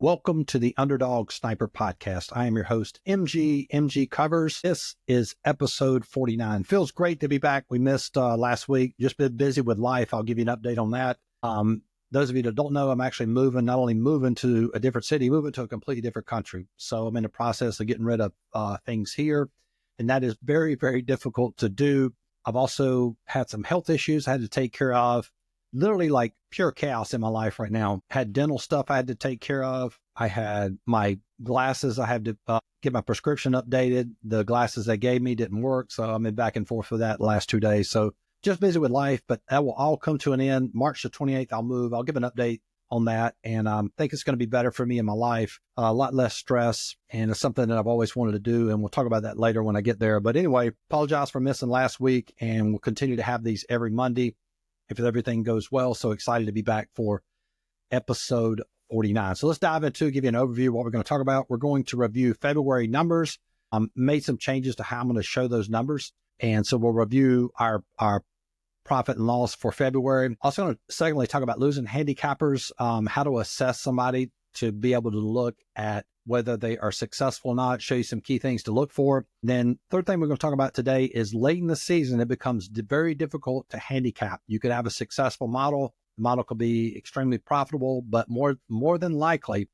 Welcome to the Underdog Sniper Podcast. I am your host, MGCovers. This is episode 49. Feels great to be back. We missed last week. Just been busy with life. I'll give you an update on that. Those of you that don't know, I'm actually not only moving to a different city, moving to a completely different country. So I'm in the process of getting rid of things here. And that is very, very difficult to do. I've also had some health issues I had to take care of. Literally like pure chaos in my life right now. Had dental stuff I had to take care of. I had my glasses. I had to get my prescription updated. The glasses they gave me didn't work. So I've been back and forth for that the last 2 days. So just busy with life, but that will all come to an end. March the 28th, I'll move. I'll give an update on that. And I think it's going to be better for me in my life. A lot less stress. And it's something that I've always wanted to do. And we'll talk about that later when I get there. But anyway, apologize for missing last week. And we'll continue to have these every Monday if everything goes well. So excited to be back for episode 49. So let's dive into, give you an overview of what we're going to talk about. We're going to review February numbers. Made some changes to how I'm going to show those numbers. And so we'll review our profit and loss for February. Also going to secondly talk about losing handicappers, how to assess somebody to be able to look at whether they are successful or not, show you some key things to look for. Then third thing we're going to talk about today is late in the season, it becomes very difficult to handicap. You could have a successful model. The model could be extremely profitable, but more than likely,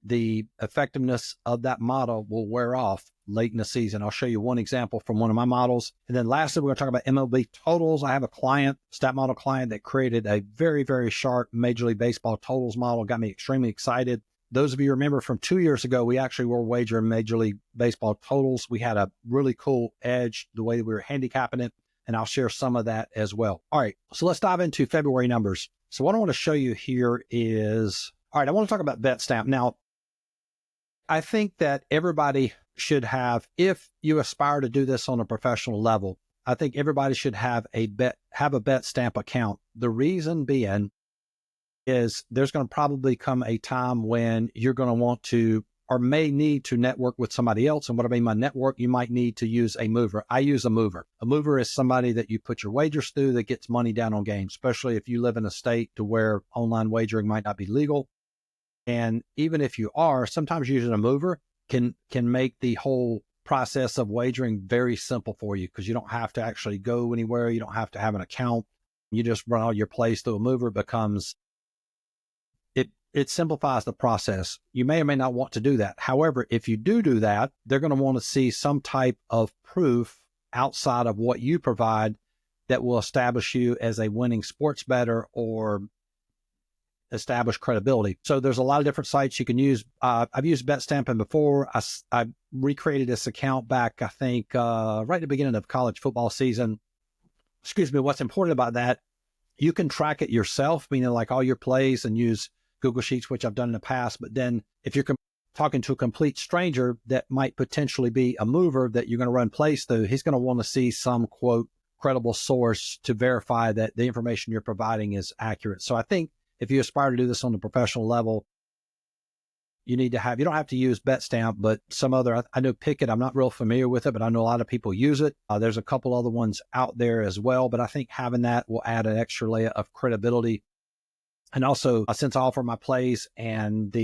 the effectiveness of that model will wear off late in the season. I'll show you one example from one of my models. And then lastly, we're going to talk about MLB totals. I have a client, stat model client, that created a very, very sharp Major League Baseball totals model. Got me extremely excited. Those of you remember from 2 years ago, we actually were wagering Major League Baseball totals. We had a really cool edge, the way we were handicapping it, and I'll share some of that as well. All right, so let's dive into February numbers. So what I want to show you here is, all right, I want to talk about bet stamp. Now, I think that everybody should have, if you aspire to do this on a professional level, I think everybody should have a bet stamp account. The reason being is there's going to probably come a time when you're going to want to or may need to network with somebody else. And what I mean by network, you might need to use a mover. I use a mover. A mover is somebody that you put your wagers through that gets money down on games, especially if you live in a state to where online wagering might not be legal. And even if you are, sometimes using a mover can make the whole process of wagering very simple for you because you don't have to actually go anywhere. You don't have to have an account. You just run all your plays through a mover. It simplifies the process. You may or may not want to do that. However, if you do that, they're going to want to see some type of proof outside of what you provide that will establish you as a winning sports bettor or establish credibility. So there's a lot of different sites you can use. I've used bet stamping before. I recreated this account back, I think, right at the beginning of college football season. Excuse me. What's important about that, you can track it yourself, meaning like all your plays, and use Google Sheets, which I've done in the past. But then if you're talking to a complete stranger that might potentially be a mover that you're going to run plays through, he's going to want to see some, quote, credible source to verify that the information you're providing is accurate. So I think if you aspire to do this on the professional level, you don't have to use BetStamp, but some other, I know Pickett, I'm not real familiar with it, but I know a lot of people use it. There's a couple other ones out there as well, but I think having that will add an extra layer of credibility. And also, since I offer my plays and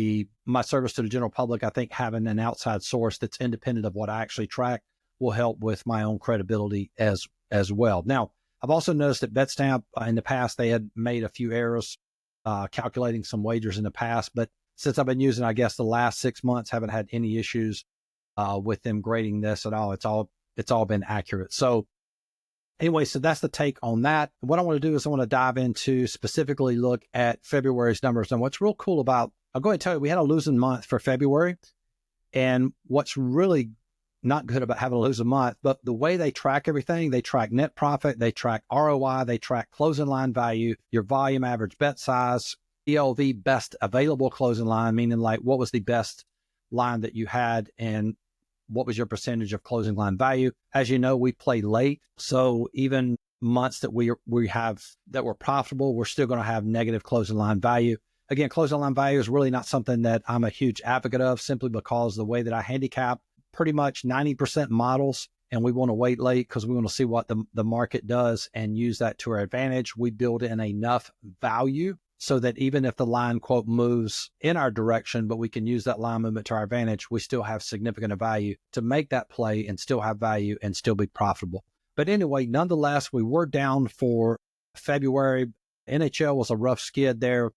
my service to the general public, I think having an outside source that's independent of what I actually track will help with my own credibility as well. Now, I've also noticed that BetStamp in the past, they had made a few errors calculating some wagers in the past, but since I've been using, I guess, the last 6 months, haven't had any issues with them grading this at all. It's all been accurate. So anyway, so that's the take on that. What I want to do is I want to dive into specifically look at February's numbers. And what's real cool about, I'll go ahead and tell you, we had a losing month for February. And what's really not good about having a losing month, but the way they track everything, they track net profit, they track ROI, they track closing line value, your volume average bet size, ELV best available closing line, meaning like what was the best line that you had and what was your percentage of closing line value. As you know, we play late. So even months that we have that were profitable, we're still going to have negative closing line value. Again, closing line value is really not something that I'm a huge advocate of, simply because the way that I handicap pretty much 90% models, and we want to wait late because we want to see what the market does and use that to our advantage. We build in enough value so that even if the line, quote, moves in our direction, but we can use that line movement to our advantage, we still have significant value to make that play and still have value and still be profitable. But anyway, nonetheless, we were down for February. NHL was a rough skid there,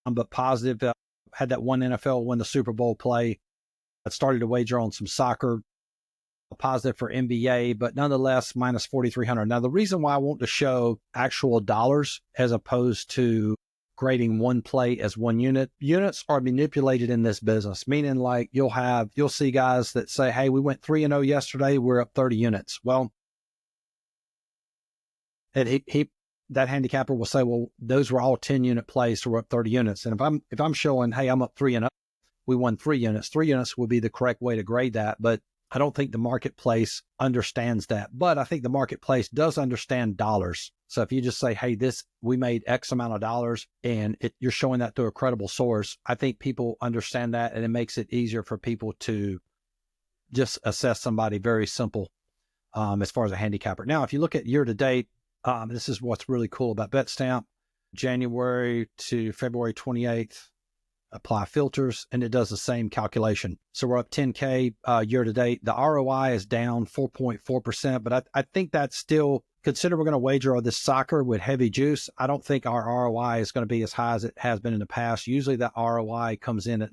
but positive. Had that one NFL win the Super Bowl play. I started to wager on some soccer, positive for NBA, but nonetheless, minus 4,300. Now, the reason why I want to show actual dollars as opposed to grading one play as one unit, units are manipulated in this business, meaning like you'll see guys that say, hey, we went 3-0 yesterday, we're up 30 units. Well, and that handicapper will say, well, those were all 10 unit plays, so we're up 30 units. And if I'm showing, hey, I'm up 3-0, we won 3 units. 3 units would be the correct way to grade that, but I don't think the marketplace understands that. But I think the marketplace does understand dollars. So if you just say, hey, we made X amount of dollars, and you're showing that through a credible source, I think people understand that, and it makes it easier for people to just assess somebody very simple as far as a handicapper. Now, if you look at year to date, this is what's really cool about BetStamp. January to February 28th, apply filters, and it does the same calculation. So we're up 10K year to date. The ROI is down 4.4%, but I think that's still, consider we're going to wager on this soccer with heavy juice. I don't think our ROI is going to be as high as it has been in the past. Usually that ROI comes in at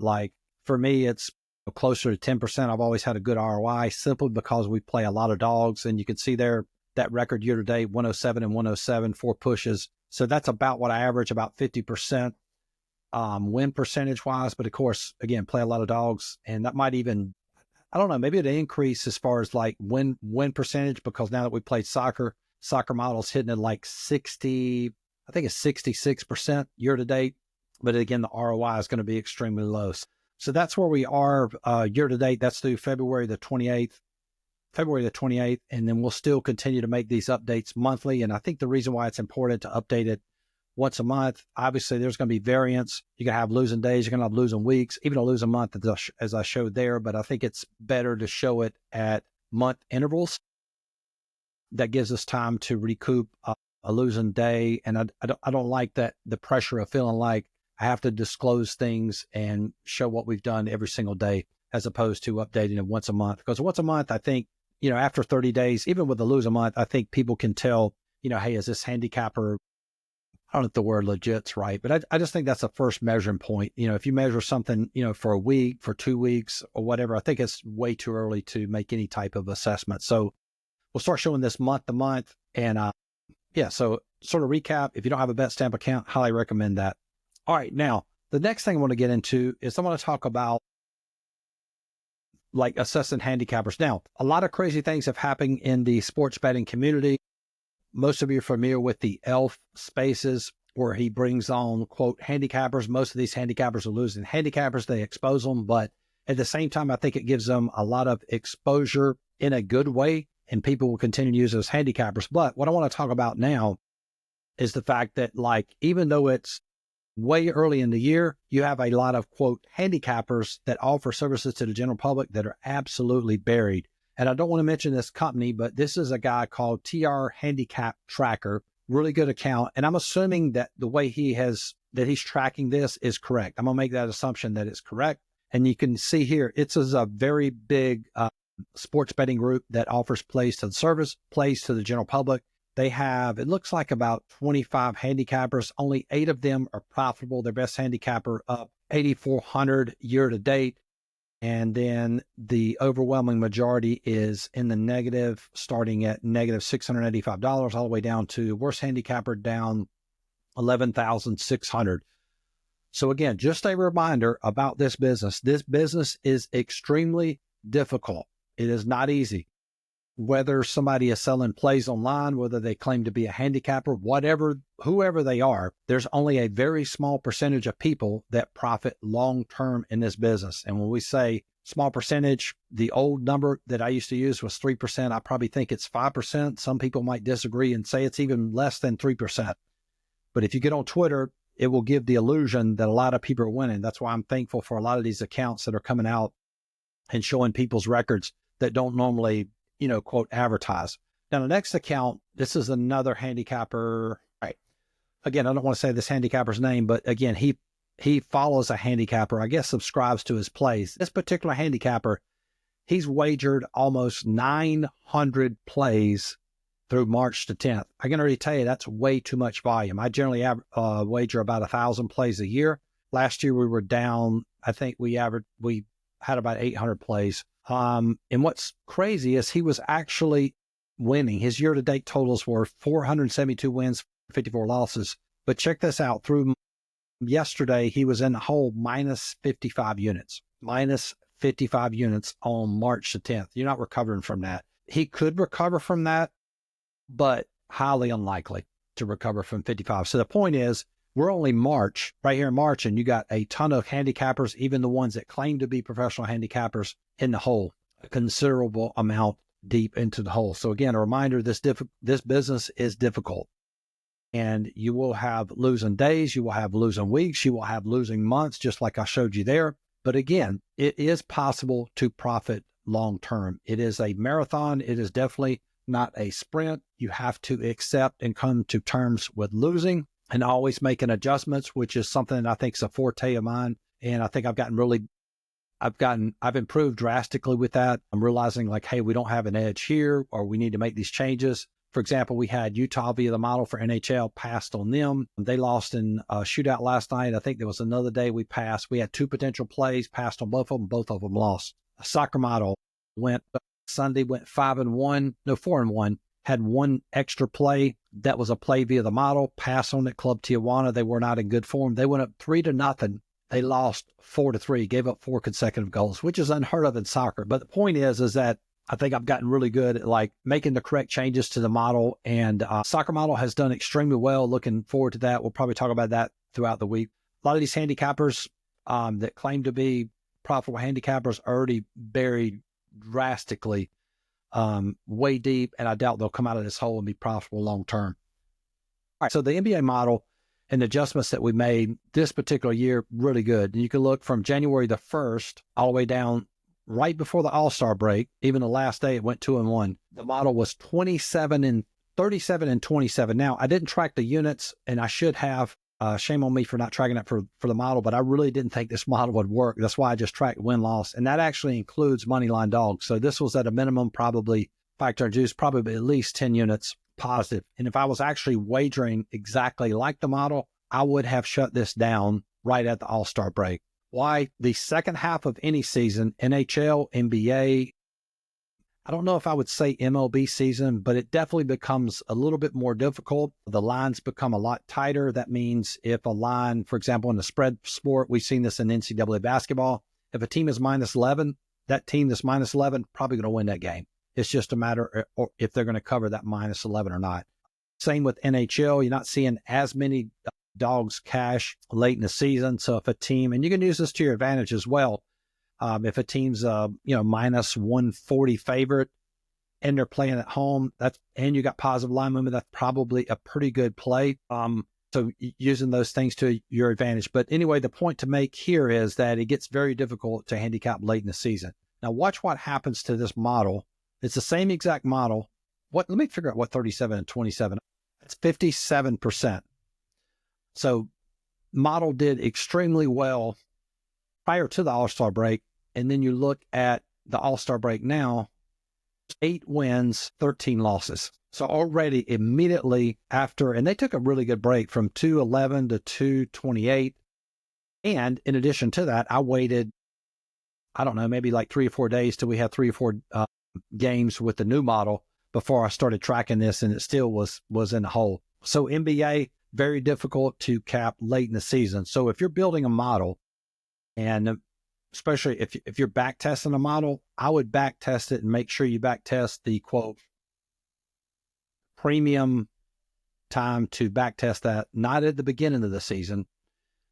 for me, it's closer to 10%. I've always had a good ROI simply because we play a lot of dogs, and you can see there that record year to date, 107 and 107, 4 pushes. So that's about what I average, about 50%. Win percentage wise, but of course, again, play a lot of dogs, and that might even, I don't know, maybe it increase as far as win percentage, because now that we played soccer models hitting at 60, I think it's 66% year to date, but again, the ROI is going to be extremely low. So that's where we are year to date. That's through February the 28th, and then we'll still continue to make these updates monthly. And I think the reason why it's important to update it once a month, obviously there's going to be variance. You're going to have losing days, you're going to have losing weeks, even a losing month as I showed there, but I think it's better to show it at month intervals. That gives us time to recoup a losing day. And I don't like that, the pressure of feeling like I have to disclose things and show what we've done every single day, as opposed to updating it once a month. Because once a month, I think, after 30 days, even with the losing month, I think people can tell, hey, is this handicapper, I don't know if the word legit's right, but I just think that's a first measuring point. If you measure something, for a week, for 2 weeks or whatever, I think it's way too early to make any type of assessment. So we'll start showing this month to month. And so sort of recap, if you don't have a BetStamp account, highly recommend that. All right. Now, the next thing I want to get into is I want to talk about assessing handicappers. Now, a lot of crazy things have happened in the sports betting community. Most of you are familiar with the ELF spaces, where he brings on, quote, handicappers. Most of these handicappers are losing handicappers. They expose them, but at the same time, I think it gives them a lot of exposure in a good way, and people will continue to use those handicappers. But what I want to talk about now is the fact that, even though it's way early in the year, you have a lot of, quote, handicappers that offer services to the general public that are absolutely buried. And I don't want to mention this company, but this is a guy called TR Handicap Tracker, really good account. And I'm assuming that the way he's tracking this is correct. I'm going to make that assumption that it's correct. And you can see here, it's a very big sports betting group that offers plays to the service, plays to the general public. They have, it looks like about 25 handicappers. Only 8 of them are profitable. Their best handicapper up 8,400 year to date. And then the overwhelming majority is in the negative, starting at negative $685 all the way down to worst handicapper down 11,600. So again, just a reminder about this business. This business is extremely difficult. It is not easy. Whether somebody is selling plays online, whether they claim to be a handicapper, whoever they are, there's only a very small percentage of people that profit long-term in this business. And when we say small percentage, the old number that I used to use was 3%. I probably think it's 5%. Some people might disagree and say it's even less than 3%. But if you get on Twitter, it will give the illusion that a lot of people are winning. That's why I'm thankful for a lot of these accounts that are coming out and showing people's records that don't normally, quote, advertise. Now, the next account, this is another handicapper. Right. again, I don't want to say this handicapper's name, but again, he follows a handicapper, I guess subscribes to his plays. This particular handicapper, he's wagered almost 900 plays through March to 10th. I can already tell you that's way too much volume. I generally wager about 1,000 plays a year. Last year we were down, I think we had about 800 plays. And what's crazy is he was actually winning. His year-to-date totals were 472 wins, 54 losses. But check this out. Through yesterday, he was in the hole minus 55 units. Minus 55 units on March the 10th. You're not recovering from that. He could recover from that, but highly unlikely to recover from 55. So the point is, we're only March, right here in March, and you got a ton of handicappers, even the ones that claim to be professional handicappers, in the hole, a considerable amount deep into the hole. So again, a reminder, this business is difficult. And you will have losing days, you will have losing weeks, you will have losing months, just like I showed you there. But again, it is possible to profit long term. It is a marathon. It is definitely not a sprint. You have to accept and come to terms with losing and always making adjustments, which is something that I think is a forte of mine. And I think I've improved drastically with that. I'm realizing like, hey, we don't have an edge here, or we need to make these changes. For example, we had Utah via the model for NHL passed on them. They lost in a shootout last night. I think there was another day we passed. We had two potential plays, passed on both of them. Both of them lost. A soccer model went Sunday, went 4-1, had one extra play. That was a play via the model, pass on at Club Tijuana. They were not in good form. They went up 3-0. They lost 4-3, gave up 4 consecutive goals, which is unheard of in soccer. But the point is that I think I've gotten really good at like making the correct changes to the model, and soccer model has done extremely well. Looking forward to that. We'll probably talk about that throughout the week. A lot of these handicappers that claim to be profitable handicappers are already buried drastically, way deep, and I doubt they'll come out of this hole and be profitable long term. All right, so the NBA model and the adjustments that we made this particular year, really good. And you can look from January the 1st all the way down right before the All-Star break. Even the last day, it went 2-1. The model was 37 37 and 27. Now, I didn't track the units, and I should have. Shame on me for not tracking it for the model, but I really didn't think this model would work. That's why I just tracked win-loss, and that actually includes moneyline dogs. So this was at a minimum, probably factor juice, probably at least 10 units positive. And if I was actually wagering exactly like the model, I would have shut this down right at the All-Star break. Why? The second half of any season, NHL, NBA, I don't know if I would say MLB season, but it definitely becomes a little bit more difficult. The lines become a lot tighter. That means if a line, for example, in the spread sport, we've seen this in NCAA basketball. If a team is minus 11, that team that's minus 11 probably going to win that game. It's just a matter of if they're going to cover that minus 11 or not. Same with NHL. You're not seeing as many dogs cash late in the season. So if a team, and you can use this to your advantage as well, if a team's minus 140 favorite and they're playing at home, and you got positive line movement, that's probably a pretty good play. So using those things to your advantage. But anyway, the point to make here is that it gets very difficult to handicap late in the season. Now watch what happens to this model. It's the same exact model. Let me figure out what 37 and 27. It's 57%. So model did extremely well prior to the All-Star break. And then you look at the All-Star break now, 8 wins, 13 losses. So already immediately after, and they took a really good break from 211 to 228. And in addition to that, I waited, I don't know, maybe like 3 or 4 days till we had 3 or 4 games with the new model before I started tracking this, and it still was in the hole. So NBA, very difficult to cap late in the season. So if you're building a model, and especially if you're back testing a model, I would back test it and make sure you back test the quote premium time to back test that, not at the beginning of the season,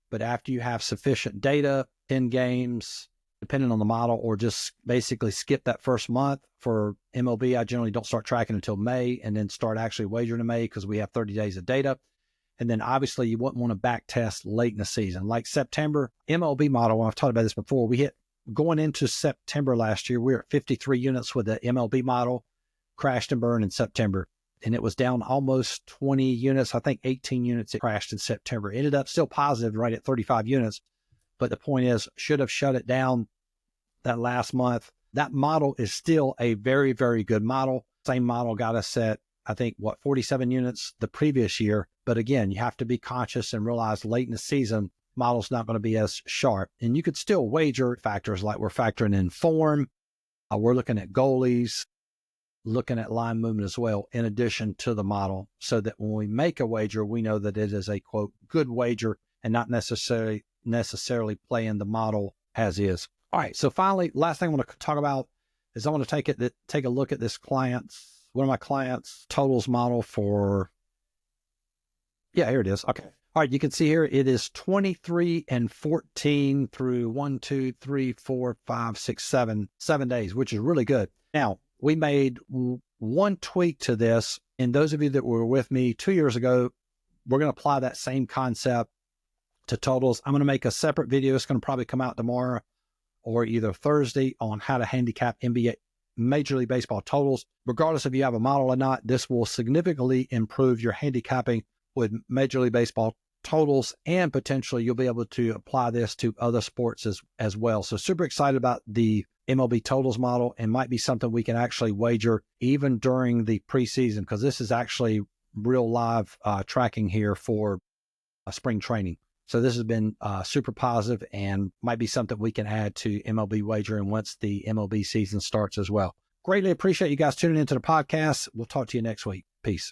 but after you have sufficient data, 10 games, depending on the model, or just basically skip that first month. For MLB, I generally don't start tracking until May and then start actually wagering in May because we have 30 days of data. And then obviously you wouldn't want to back test late in the season. Like September, MLB model, when I've talked about this before, we hit going into September last year, we were at 53 units with the MLB model, crashed and burned in September. and it was down almost 20 units. I think 18 units it crashed in September. It ended up still positive right at 35 units. But the point is, should have shut it down that last month. That model is still a very, very good model. Same model got us at, I think, 47 units the previous year. But again, you have to be conscious and realize late in the season, model's not going to be as sharp. And you could still wager factors like we're factoring in form. We're looking at goalies, looking at line movement as well, in addition to the model, so that when we make a wager, we know that it is a, quote, good wager and not necessarily playing the model as is. All right. So finally, last thing I want to talk about is I want to take a look at this one of my clients' totals model for, here it is. Okay. All right. You can see here, it is 23 and 14 through 1, 2, 3, 4, 5, 6, 7 days, which is really good. Now, we made one tweak to this. And those of you that were with me 2 years ago, we're going to apply that same concept to totals. I'm going to make a separate video. It's going to probably come out tomorrow or either Thursday on how to handicap NBA, Major League Baseball totals. Regardless if you have a model or not, this will significantly improve your handicapping with Major League Baseball totals, and potentially you'll be able to apply this to other sports as well. So super excited about the MLB totals model, and might be something we can actually wager even during the preseason, because this is actually real live tracking here for spring training. So this has been super positive and might be something we can add to MLB wagering once the MLB season starts as well. Greatly appreciate you guys tuning into the podcast. We'll talk to you next week. Peace.